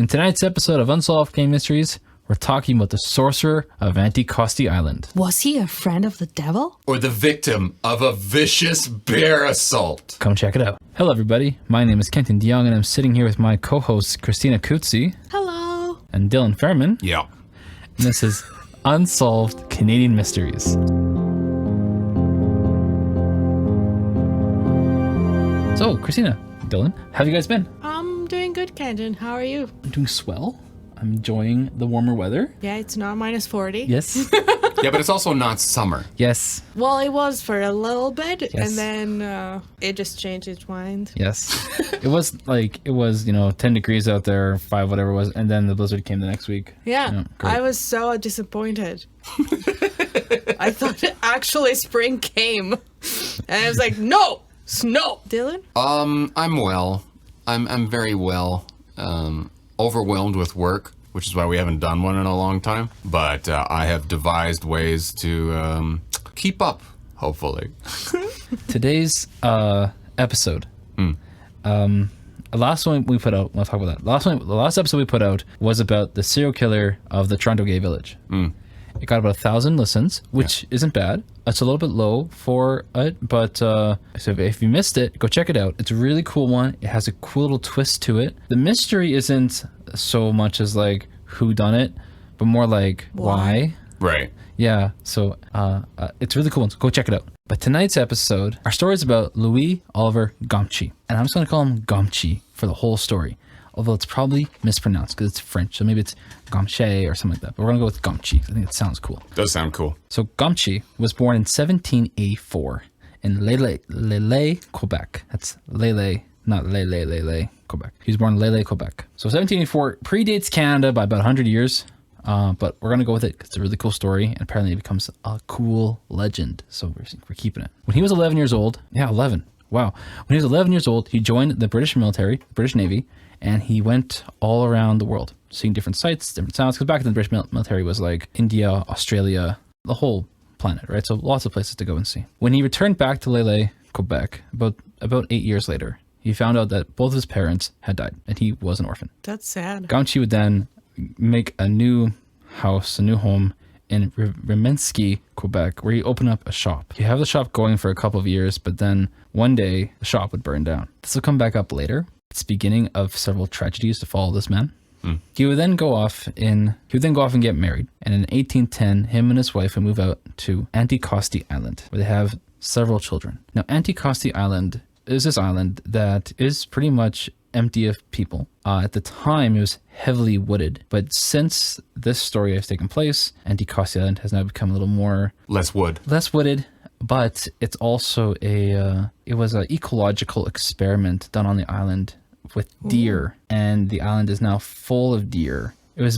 In tonight's episode of Unsolved Game Mysteries, we're talking about the Sorcerer of Anticosti Island. Was he a friend of the devil? Or the victim of a vicious bear assault? Come check it out. Hello, everybody. My name is Kenton DeYoung, and I'm sitting here with my co-hosts Christina Coetzee. Hello. And Dylan Fairman. Yeah. And this is Unsolved Canadian Mysteries. So, Christina, Dylan, how have you guys been? I'm doing good, Kenton. How are you? I'm doing swell. I'm enjoying the warmer weather. Yeah, it's not minus 40. Yes. Yeah, but it's also not summer. Yes. Well, it was for a little bit, Yes. and then it just changed its mind. Yes. It was 10 degrees out there, 5, whatever it was, and then the blizzard came the next week. Yeah, great. I was so disappointed. I thought actually spring came, and I was like, no, snow. Dylan? I'm well. I'm very well. Overwhelmed with work, which is why we haven't done one in a long time. But I have devised ways to keep up, hopefully. Today's episode. The last one we put out, I'll talk about that. The last episode we put out was about the serial killer of the Toronto Gay Village. It got about 1,000 listens, which isn't bad. It's a little bit low for it, but so if you missed it, go check it out. It's a really cool one. It has a cool little twist to it. The mystery isn't so much as like who done it, but more like why. Right. Yeah, so it's a really cool one, so go check it out. But tonight's episode, our story is about Louis-Olivier Gamache. And I'm just going to call him Gamache for the whole story. Although it's probably mispronounced because it's French. So maybe it's Gamache or something like that. But we're going to go with Gamache. I think it sounds cool. Does sound cool. So Gamache was born in 1784 in LeLay, Quebec. That's LeLay, not LeLay, Quebec. He was born in LeLay, Quebec. So 1784 predates Canada by about 100 years. But we're going to go with it because it's a really cool story. And apparently it becomes a cool legend. So we're keeping it. When he was 11 years old, 11. Wow. When he was 11 years old, he joined the British military, British Navy, and he went all around the world, seeing different sights, different sounds. Because back then the British military was like India, Australia, the whole planet, right? So lots of places to go and see. When he returned back to LeLay, Quebec, about 8 years later, he found out that both of his parents had died, and he was an orphan. That's sad. Gamache would then make a new house, a new home in Rimouski, Quebec, where he opened up a shop. He had the shop going for a couple of years, but then one day the shop would burn down. This will come back up later. It's the beginning of several tragedies to follow this man. He would then go off and get married. And in 1810, him and his wife would move out to Anticosti Island, where they have several children. Now, Anticosti Island is this island that is pretty much empty of people. At the time, it was heavily wooded. But since this story has taken place, Anticosti Island has now become a little more... Less wooded. But it's also it was an ecological experiment done on the island with deer, and the island is now full of deer. It was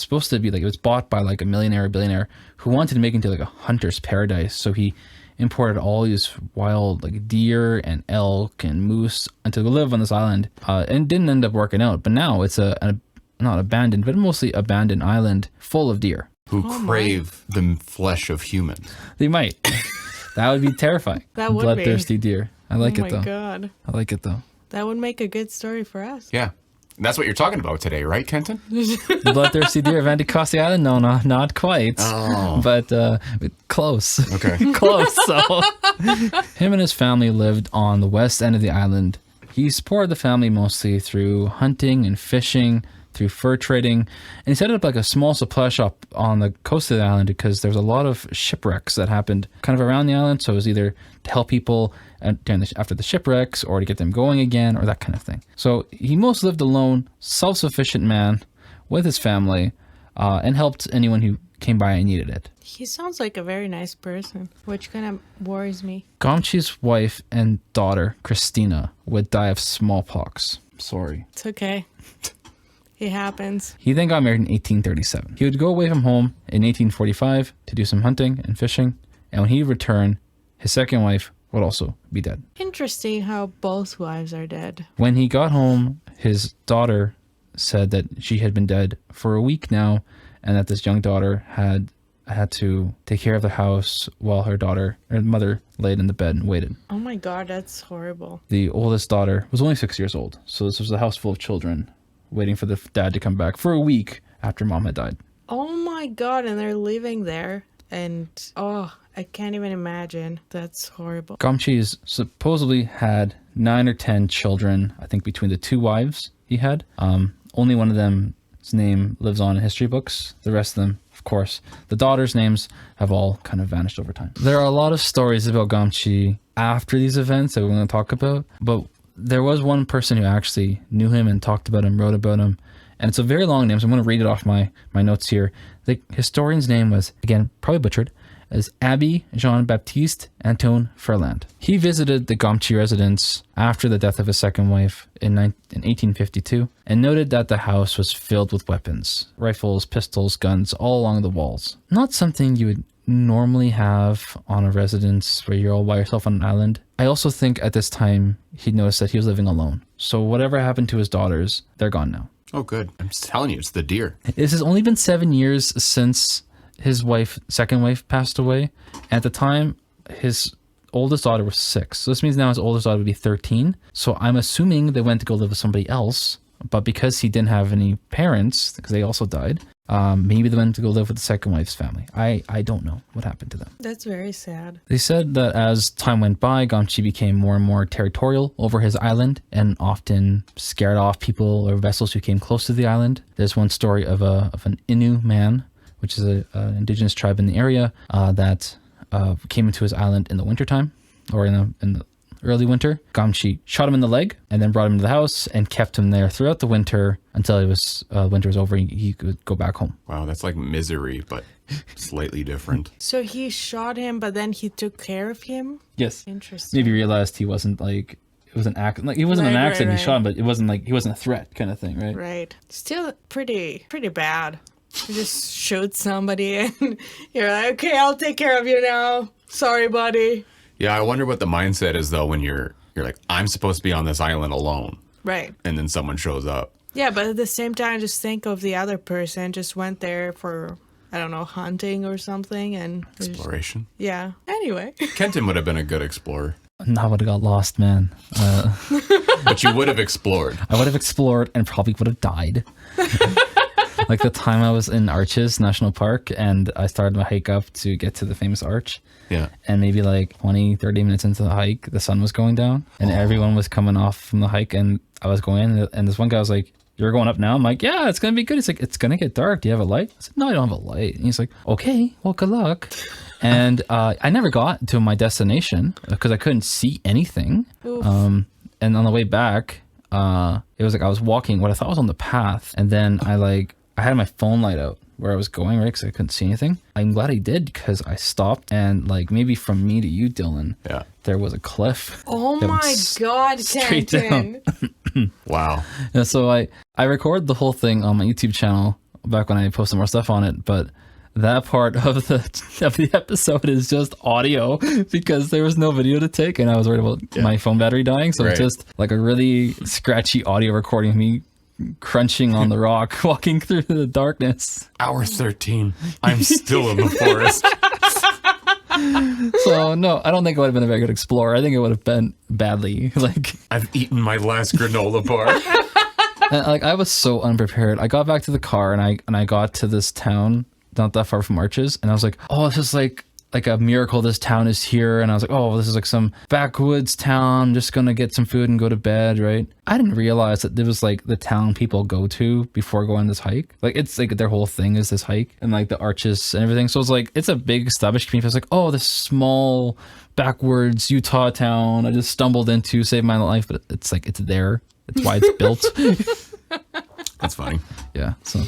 supposed to be like, it was bought by like a billionaire who wanted to make it into like a hunter's paradise. So he imported all these wild like deer and elk and moose and to live on this island, and didn't end up working out. But now it's a not abandoned, but mostly abandoned island full of deer Who crave the flesh of humans. They might. That would be terrifying. That would be. Bloodthirsty deer. I like it though. Oh my God. I like it though. That would make a good story for us. Yeah. That's what you're talking about today, right, Kenton? The bloodthirsty deer of Anticosti Island? No, not quite. Oh. But close. Okay. Close. So him and his family lived on the west end of the island. He supported the family mostly through hunting and fishing, through fur trading, and he set up like a small supply shop on the coast of the island because there was a lot of shipwrecks that happened kind of around the island. So it was either to help people after the shipwrecks or to get them going again or that kind of thing. So he mostly lived alone, self-sufficient man with his family, and helped anyone who came by and needed it. He sounds like a very nice person, which kind of worries me. Gamache's wife and daughter, Christina, would die of smallpox. Sorry. It's okay. It happens. He then got married in 1837. He would go away from home in 1845 to do some hunting and fishing, and when he returned, his second wife would also be dead. Interesting how both wives are dead. When he got home, his daughter said that she had been dead for a week now, and that this young daughter had to take care of the house while her mother laid in the bed and waited. Oh my God, that's horrible. The oldest daughter was only 6 years old, so this was a house full of children waiting for the dad to come back for a week after mom had died. Oh my god, and they're living there. And, I can't even imagine. That's horrible. Gamache supposedly had 9 or 10 children, I think between the 2 wives he had. Only one of them's name lives on in history books. The rest of them, of course, the daughters' names have all kind of vanished over time. There are a lot of stories about Gamache after these events that we're going to talk about, but there was one person who actually knew him and talked about him, wrote about him, and it's a very long name, so I'm going to read it off my notes here. The historian's name was, again, probably butchered, as Abbe Jean-Baptiste Antoine Ferland. He visited the Gamache residence after the death of his second wife in 1852 and noted that the house was filled with weapons, rifles, pistols, guns, all along the walls. Not something you would normally have on a residence where you're all by yourself on an island. I also think at this time he noticed that he was living alone. So whatever happened to his daughters, they're gone now. Oh, good. I'm just telling you, it's the deer. This has only been 7 years since his second wife passed away. At the time, his oldest daughter was 6. So this means now his oldest daughter would be 13. So I'm assuming they went to go live with somebody else. But because he didn't have any parents, because they also died, maybe they went to go live with the second wife's family. I don't know what happened to them. That's very sad. They said that as time went by, Gamache became more and more territorial over his island and often scared off people or vessels who came close to the island. There's one story of an Innu man, which is an indigenous tribe in the area that came into his island in the wintertime, or in the early winter. Gamache shot him in the leg and then brought him to the house and kept him there throughout the winter until winter was over and he could go back home. Wow, that's like Misery, but slightly different. So he shot him, but then he took care of him? Yes. Interesting. Maybe realized he wasn't like, it was an accident. Like, it wasn't an accident. Right. He shot him, but it wasn't like, he wasn't a threat kind of thing, right? Right. Still pretty bad. You just shoot somebody and you're like, okay, I'll take care of you now. Sorry, buddy. Yeah, I wonder what the mindset is though when you're like, I'm supposed to be on this island alone. Right. And then someone shows up. Yeah, but at the same time, just think of the other person just went there for, I don't know, hunting or something. And Exploration. yeah. Anyway. Kenton would have been a good explorer. No, I would have got lost, man. But you would have explored. I would have explored and probably would have died. Like the time I was in Arches National Park and I started my hike up to get to the famous arch. Yeah. And maybe like 20, 30 minutes into the hike, the sun was going down and everyone was coming off from the hike and I was going in and this one guy was like, you're going up now? I'm like, yeah, it's going to be good. He's like, it's going to get dark. Do you have a light? I said, no, I don't have a light. And he's like, okay, well, good luck. And I never got to my destination because I couldn't see anything. And on the way back, it was like I was walking what I thought was on the path. And then I had my phone light out where I was going, right? Because I couldn't see anything. I'm glad I did because I stopped and like maybe from me to you, Dylan, there was a cliff. Oh my God, straight Kenton. Wow. Yeah, so I recorded the whole thing on my YouTube channel back when I posted more stuff on it, but that part of the episode is just audio because there was no video to take and I was worried about my phone battery dying. So it's just like a really scratchy audio recording of me crunching on the rock, walking through the darkness. Hour 13. I'm still in the forest. So no, I don't think I would have been a very good explorer. I think it would have been badly. Like I've eaten my last granola bar. like I was so unprepared. I got back to the car and I got to this town not that far from Arches and I was like, oh, this is like a miracle this town is here. And I was like, oh, this is like some backwoods town. I'm just going to get some food and go to bed, right? I didn't realize that there was like the town people go to before going on this hike. Like it's like their whole thing is this hike and like the arches and everything. So it's like, it's a big established community. I was like, oh, this small backwards Utah town I just stumbled into, saved my life. But it's like, it's there. It's why it's built. That's funny. Yeah. So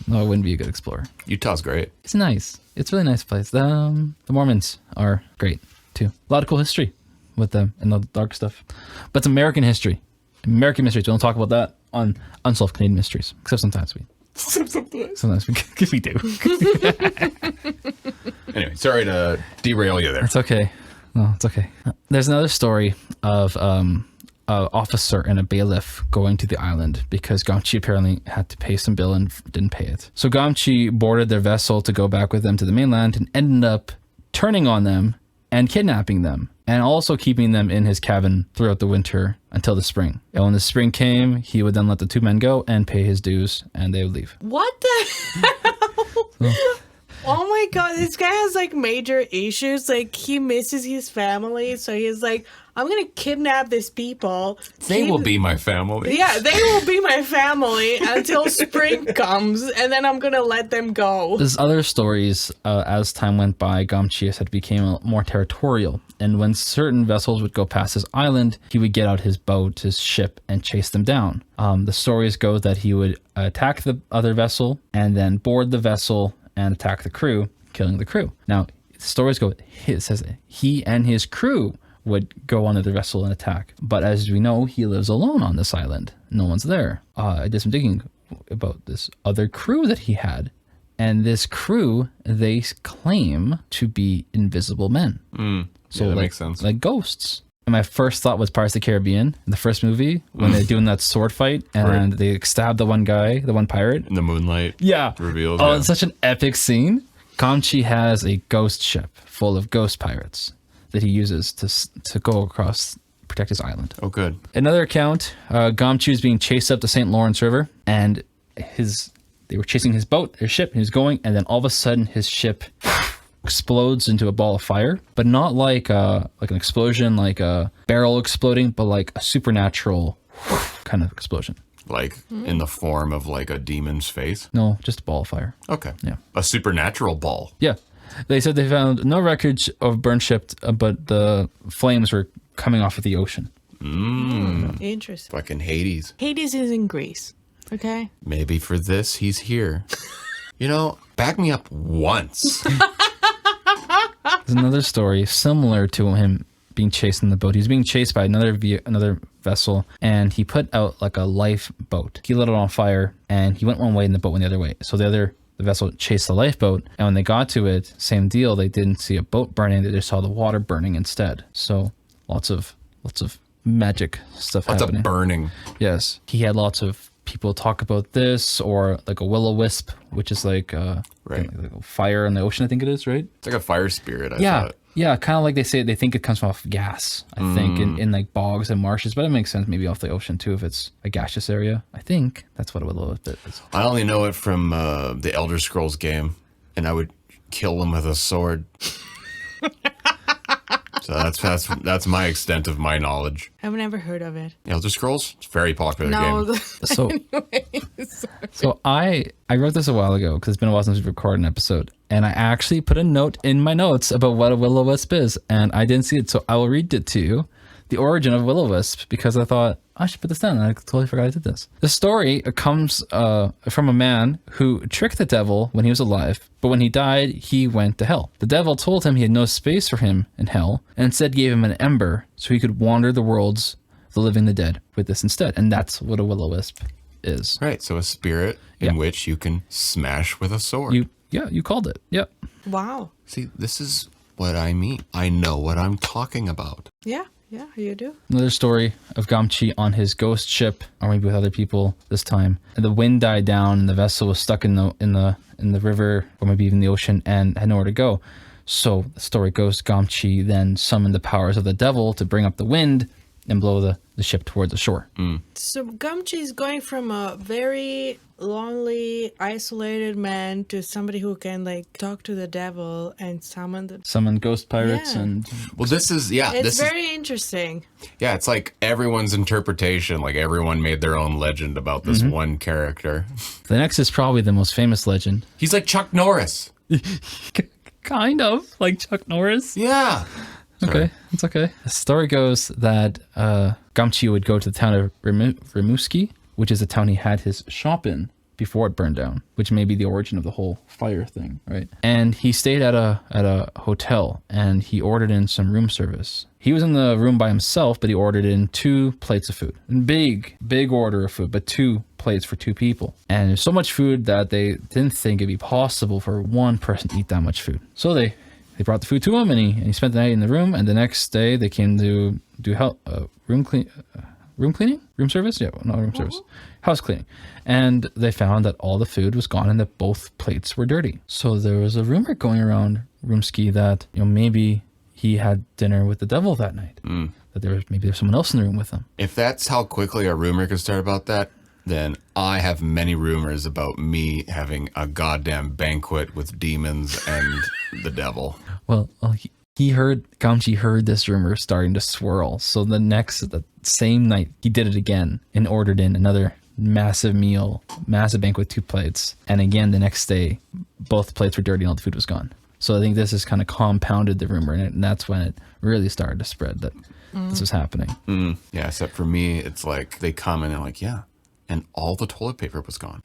no, I wouldn't be a good explorer. Utah's great. It's nice. It's a really nice place. The Mormons are great too. A lot of cool history with them and the dark stuff. But it's American history. American mysteries. We don't talk about that on Unsolved Canadian Mysteries. Except sometimes we do. Anyway, sorry to derail you there. It's okay. No, it's okay. There's another story of an officer and a bailiff going to the island because Gamache apparently had to pay some bill and didn't pay it. So Gamache boarded their vessel to go back with them to the mainland and ended up turning on them and kidnapping them, and also keeping them in his cabin throughout the winter until the spring. And when the spring came, he would then let the 2 men go and pay his dues, and they would leave. What the hell? Oh my god, this guy has like major issues. Like he misses his family, so he's like, I'm gonna kidnap these people. They will be my family. Yeah, they will be my family until spring comes, and then I'm gonna let them go. There's other stories. As time went by, Gamache said became more territorial, and when certain vessels would go past his island, he would get out his boat, his ship, and chase them down. The stories go that he would attack the other vessel and then board the vessel and attack the crew, killing the crew. Now, the stories go, it says he and his crew would go onto the vessel and attack. But as we know, he lives alone on this island. No one's there. I did some digging about this other crew that he had. And this crew, they claim to be invisible men. So that makes sense. Like ghosts. And my first thought was Pirates of the Caribbean, the first movie, when they're doing that sword fight and they stab the one guy, the one pirate. In the moonlight. Yeah. Reveals. Oh, it's such an epic scene. Gamache has a ghost ship full of ghost pirates that he uses to go across, protect his island. Oh, good. Another account, Gamache was being chased up the St. Lawrence River, and they were chasing his boat, his ship, he was going, and then all of a sudden his ship explodes into a ball of fire, but not like an explosion, like a barrel exploding, but like a supernatural kind of explosion. Like in the form of like a demon's face? No, just a ball of fire. Okay. Yeah. A supernatural ball. Yeah. They said they found no wreckage of burnt ship, but the flames were coming off of the ocean. Interesting. Fucking Hades. Hades is in Greece. Okay. Maybe for this, he's here. Back me up once. There's another story similar to him being chased in the boat. He was being chased by another vessel, and he put out like a lifeboat. He lit it on fire, and he went one way and the boat went the other way. So the vessel chased the lifeboat, and when they got to it, same deal. They didn't see a boat burning; they just saw the water burning instead. So lots of magic stuff happening. Lots of burning. Yes, he had lots of people talk about this, or like a will-o-wisp, which is like like a fire in the ocean. I think it is, right? It's like a fire spirit. I Yeah. thought. Yeah, kind of like they say, they think it comes off gas, I think, in like bogs and marshes, but it makes sense maybe off the ocean too if it's a gaseous area. I think that's what a will-o-wisp is. I only know it from the Elder Scrolls game, and I would kill them with a sword. So that's my extent of my knowledge. I've never heard of it. Elder Scrolls, it's a very popular No. game. So, Anyways. so I wrote this a while ago because it's been a while since we've recorded an episode, and I actually put a note in my notes about what a will-o-wisp is, and I didn't see it, so I will read it to you. The origin of will-o-wisp, because I thought I should put this down, and I totally forgot I did this. The story comes from a man who tricked the devil when he was alive, but when he died, he went to hell. The devil told him he had no space for him in hell, and instead gave him an ember so he could wander the worlds, the living, the dead, with this instead. And that's what a will-o-wisp is. Right, so a spirit in which you can smash with a sword. You called it. Yep. Wow. See, this is what I mean. I know what I'm talking about. Yeah, you do. Another story of Gamache on his ghost ship, or maybe with other people this time. And the wind died down, and the vessel was stuck in the river, or maybe even the ocean, and had nowhere to go. So the story goes, Gamache then summoned the powers of the devil to bring up the wind and blow the ship towards the shore. So Gamache is going from a very lonely, isolated man to somebody who can like talk to the devil and Summon ghost pirates Yeah. and Well, this is It's very interesting. it's like everyone's interpretation. Like everyone made their own legend about this one character. the next is probably the most famous legend. He's like Chuck Norris. Kind of like Chuck Norris. Yeah. Okay, it's okay. The story goes that Gamache would go to the town of Rimouski, which is the town he had his shop in before it burned down, which may be the origin of the whole fire thing, right? And he stayed at a hotel, and he ordered in some room service. He was in the room by himself, but he ordered in 2 plates of food. Big order of food, but 2 plates for 2 people. And there's so much food that they didn't think it'd be possible for one person to eat that much food. So they brought the food to him, and he spent the night in the room. And the next day, they came to do room cleaning, room service. Yeah, not room service, house cleaning. And they found that all the food was gone and that both plates were dirty. So there was a rumor going around Rimouski that maybe he had dinner with the devil that night. That maybe there's someone else in the room with him. If that's how quickly a rumor can start about that, then I have many rumors about me having a goddamn banquet with demons and the devil. Well, Gamache heard this rumor starting to swirl. So the same night, he did it again and ordered in another massive meal, massive banquet, 2 plates. And again, the next day, both plates were dirty and all the food was gone. So I think this has kind of compounded the rumor, and that's when it really started to spread that this was happening. Yeah, except for me, it's like they come and they're like, yeah, and all the toilet paper was gone.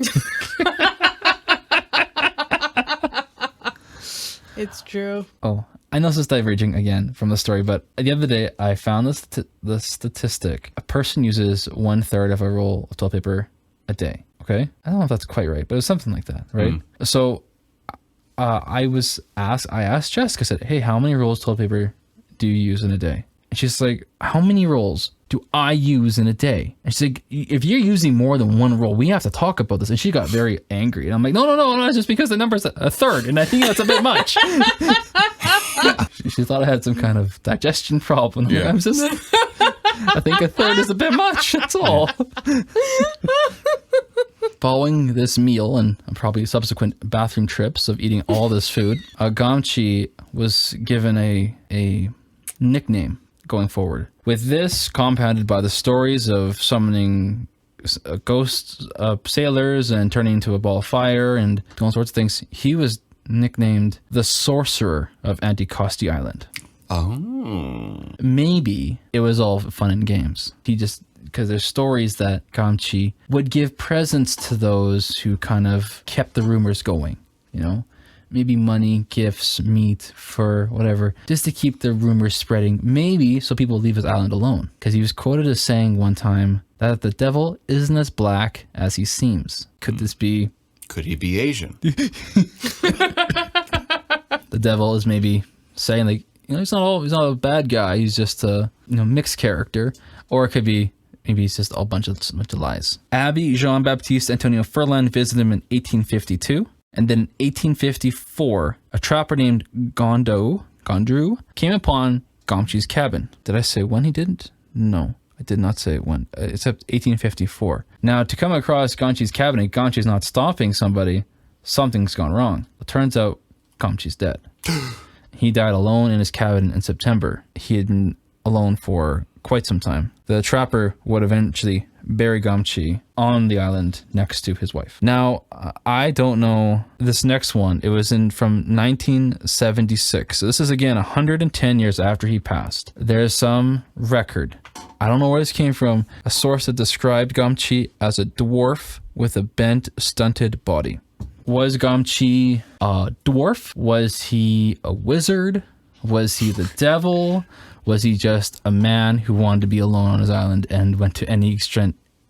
It's true. Oh, I know this is diverging again from the story, but the other day I found the statistic. A person uses 1/3 of a roll of toilet paper a day. Okay? I don't know if that's quite right, but it was something like that, right? So I asked Jessica, I said, hey, how many rolls of toilet paper do you use in a day? And she's like, how many rolls do I use in a day? And she's like, if you're using more than 1 roll, we have to talk about this. And she got very angry. And I'm like, no, it's just because the number's a third. And I think that's a bit much. She thought I had some kind of digestion problem. Yeah. I think a third is a bit much. That's all. Following this meal and probably subsequent bathroom trips of eating all this food, Gamache was given a nickname going forward. With this compounded by the stories of summoning ghosts sailors and turning into a ball of fire and all sorts of things, he was nicknamed the Sorcerer of Anticosti Island. Oh. Maybe it was all fun and games. Because there's stories that Gamache would give presents to those who kind of kept the rumors going, maybe money, gifts, meat, fur, whatever, just to keep the rumors spreading, maybe so people leave his island alone. Because he was quoted as saying one time that the devil isn't as black as he seems. Could this be... Could he be Asian? The devil is maybe saying, like, he's not a bad guy, he's just a mixed character. Or it could be... Maybe it's just a bunch of lies. Abbé Jean-Baptiste Antonio Furlan visited him in 1852. And then in 1854, a trapper named Gondru came upon Gamache's cabin. Did I say when he didn't? No, I did not say when, except 1854. Now, to come across Gamache's cabin and Gamache's not stopping somebody, something's gone wrong. It turns out Gamache's dead. He died alone in his cabin in September. He had been alone for quite some time. The trapper would eventually bury Gamache on the island next to his wife. Now, I don't know this next one. It was from 1976. So this is again 110 years after he passed. There's some record. I don't know where this came from. A source that described Gamache as a dwarf with a bent, stunted body. Was Gamache a dwarf? Was he a wizard? Was he the devil? Was he just a man who wanted to be alone on his island and went to any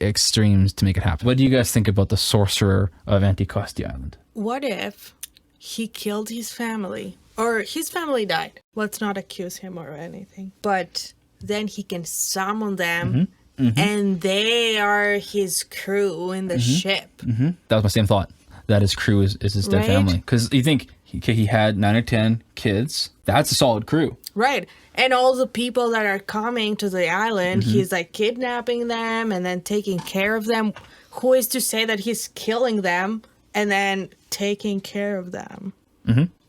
extremes to make it happen? What do you guys think about the Sorcerer of Anticosti Island? What if he killed his family? Or his family died. Let's not accuse him or anything. But then he can summon them and they are his crew in the ship. That was my same thought. That his crew is his dead family. Because you think he had 9 or 10 kids. That's a solid crew. Right. And all the people that are coming to the island, he's like kidnapping them and then taking care of them. Who is to say that he's killing them and then taking care of them?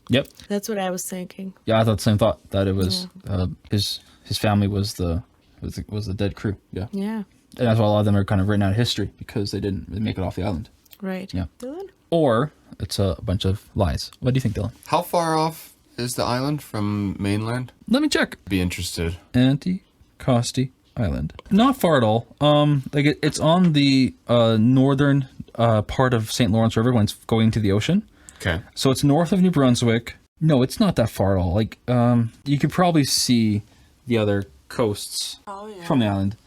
Yep. That's what I was thinking. Yeah, I thought the same thought. That it was his family was the dead crew. Yeah. Yeah. And that's why a lot of them are kind of written out of history because they didn't make it off the island. Right. Yeah. Dylan? Or it's a bunch of lies. What do you think, Dylan? How far off is the island from mainland? Let me check. Be interested. Anticosti Island. Not far at all. It's on the northern part of St. Lawrence River when it's going to the ocean. Okay. So it's north of New Brunswick. No, it's not that far at all. You could probably see the other coasts from the island.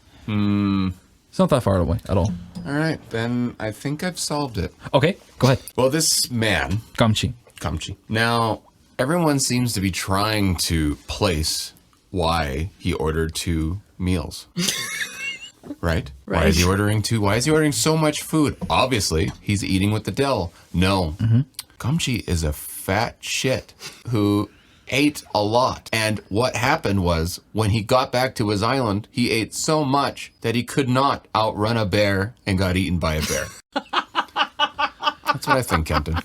It's not that far away at all. All right, then I think I've solved it. Okay, go ahead. Well, this man, Gamache. Now, everyone seems to be trying to place why he ordered 2 meals. Right? Why is he ordering 2? Why is he ordering so much food? Obviously, he's eating with the devil. No. Gamache is a fat shit who ate a lot. And what happened was, when he got back to his island, he ate so much that he could not outrun a bear and got eaten by a bear. That's what I think, Kenton.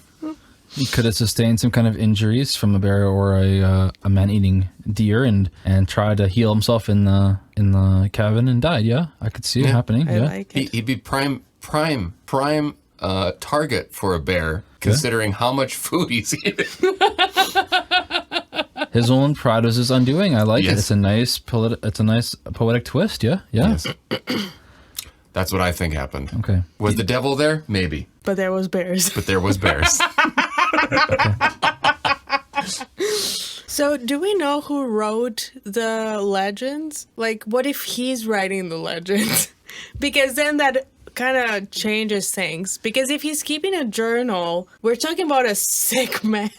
He could have sustained some kind of injuries from a bear or a man-eating deer and tried to heal himself in the cabin and died. Yeah, I could see it happening. I Yeah. like it. He'd be prime target for a bear, considering how much food he's eating. His own pride was his undoing. I like it. Yes. It's a nice poetic twist. Yeah. Yeah. Yes. That's what I think happened. Okay. Was the devil there? Maybe. But there was bears. But there was bears. So do we know who wrote the legends? Like, what if he's writing the legends? Because then that kind of changes things. Because if he's keeping a journal, we're talking about a sick man.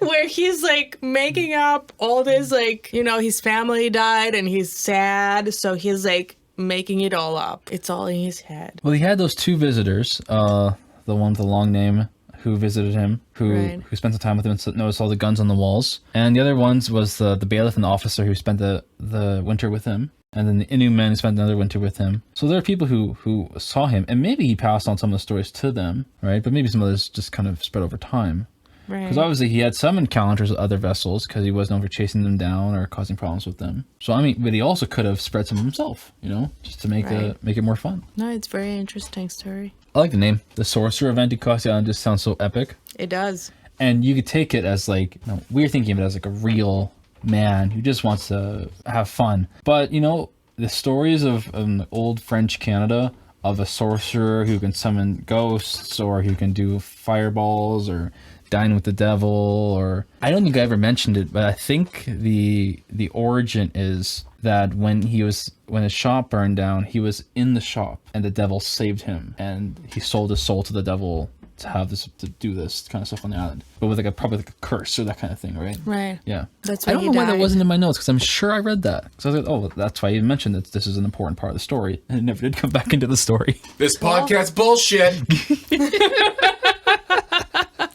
Where he's like making up all this, like, you know, his family died and he's sad. So he's like making it all up. It's all in his head. Well, he had those two visitors, the one with the long name who visited him, who spent some time with him and noticed all the guns on the walls. And the other ones was the bailiff and the officer who spent the winter with him. And then the Innu men who spent another winter with him. So there are people who saw him, and maybe he passed on some of the stories to them, right? But maybe some others just kind of spread over time. Because obviously he had some encounters with other vessels because he was known for chasing them down or causing problems with them. So I mean, but he also could have spread some himself, you know, just to make it more fun. No, it's a very interesting story. I like the name. The Sorcerer of Anticosti Island just sounds so epic. It does. And you could take it as like, you know, we're thinking of it as like a real man who just wants to have fun. But, you know, the stories of old French Canada of a sorcerer who can summon ghosts or who can do fireballs or dine with the devil, or I don't think I ever mentioned it, but I think the origin is that when his shop burned down, he was in the shop and the devil saved him and he sold his soul to the devil to do this kind of stuff on the island, but with probably like a curse or that kind of thing, right? Right. Yeah. That's why I don't know why that wasn't in my notes because I'm sure I read that. So I was like, oh, that's why you mentioned that this is an important part of the story, and it never did come back into the story. This podcast's bullshit.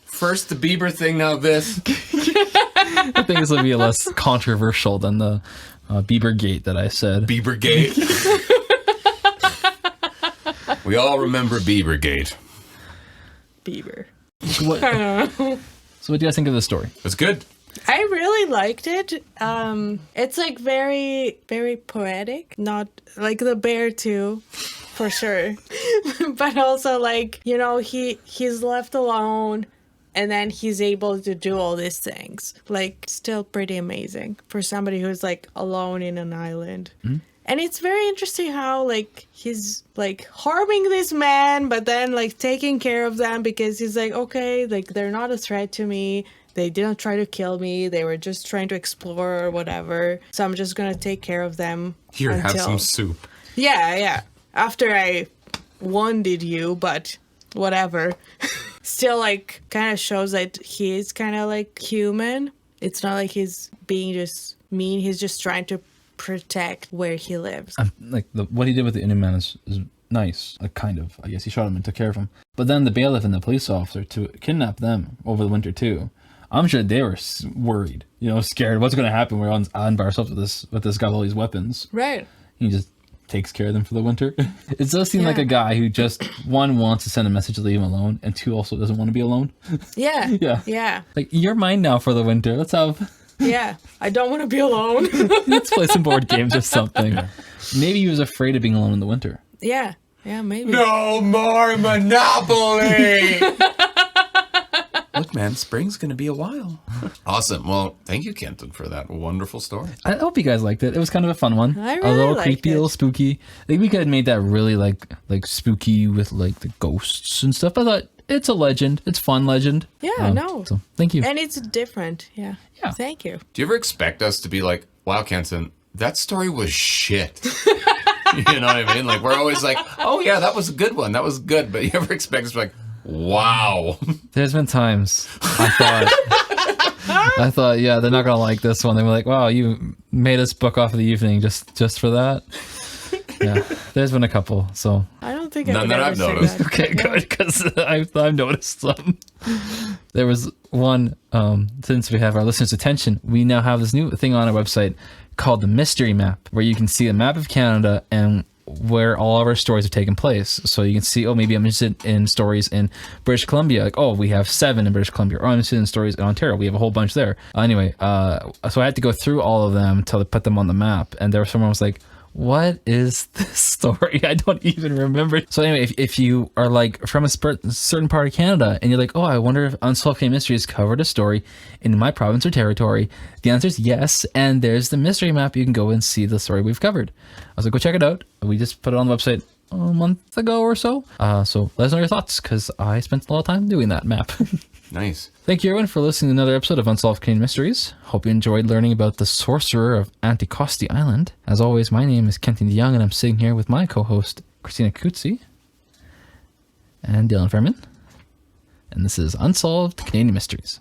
First the Bieber thing, now this. I think this will be less controversial than the Bieber Gate that I said. Bieber Gate. We all remember Bieber Gate. Bieber. So what do you guys think of the story? It's good. I really liked it. It's like very, very poetic. Not like the bear too, for sure. But also like, you know, he's left alone. And then he's able to do all these things. Like, still pretty amazing for somebody who's, like, alone in an island. Mm-hmm. And it's very interesting how, like, he's, like, harming this man, but then, like, taking care of them because he's like, okay, like, they're not a threat to me. They didn't try to kill me. They were just trying to explore or whatever. So I'm just going to take care of them. Here, have some soup. Yeah. After I wounded you, but whatever. Still, like, kind of shows that he is kind of, like, human. It's not like he's being just mean. He's just trying to protect where he lives. Like, what he did with the Innu man is nice. Like, kind of. I guess he shot him and took care of him. But then the bailiff and the police officer to kidnap them over the winter, too. I'm sure they were worried, you know, scared. What's going to happen? We're on the island by ourselves with this guy with all these weapons. Right. He just takes care of them for the winter. It does seem like a guy who just, one, wants to send a message to leave him alone, and two, also doesn't want to be alone. Yeah. Yeah. Like, you're mine now for the winter. Let's have... Yeah. I don't want to be alone. Let's play some board games or something. Maybe he was afraid of being alone in the winter. Yeah. Yeah, maybe. No more Monopoly! Look, man, spring's going to be a while. Awesome. Well, thank you, Kenton, for that wonderful story. I hope you guys liked it. It was kind of a fun one. I a really little liked creepy, a it. little spooky. I think we could have made that really like spooky with like the ghosts and stuff. I thought it's a legend. It's fun legend. Yeah, no. So thank you. And it's different. Yeah. Thank you. Do you ever expect us to be like, wow, Kenton, that story was shit? You know what I mean? Like, we're always like, oh, yeah, that was a good one. That was good. But you ever expect us to be like, wow. There's been times I thought, yeah, they're not gonna like this one. They were like, wow, you made us book off of the evening just for that. Yeah, there's been a couple. So I don't think I None would that ever I've say noticed. that. Okay, good, because I've noticed some. There was one, since we have our listeners' attention, we now have this new thing on our website called the Mystery Map, where you can see a map of Canada and where all of our stories have taken place. So you can see, oh, maybe I'm interested in stories in British Columbia. Like, oh, we have 7 in British Columbia. Or I'm interested in stories in Ontario. We have a whole bunch there. Anyway, so I had to go through all of them until they put them on the map. And there was someone who was like, what is this story? I don't even remember. So anyway, if you are like from a certain part of Canada and you're like, oh, I wonder if Unsolved Canadian Mysteries covered a story in my province or territory, the answer is yes. And there's the mystery map. You can go and see the story we've covered. I was like, go check it out. We just put it on the website a month ago or so. So let us know your thoughts, because I spent a lot of time doing that map. Nice. Thank you, everyone, for listening to another episode of Unsolved Canadian Mysteries. Hope you enjoyed learning about the Sorcerer of Anticosti Island. As always, my name is Kenton DeYoung, and I'm sitting here with my co-host, Christina Kutzi and Dylan Furman. And this is Unsolved Canadian Mysteries.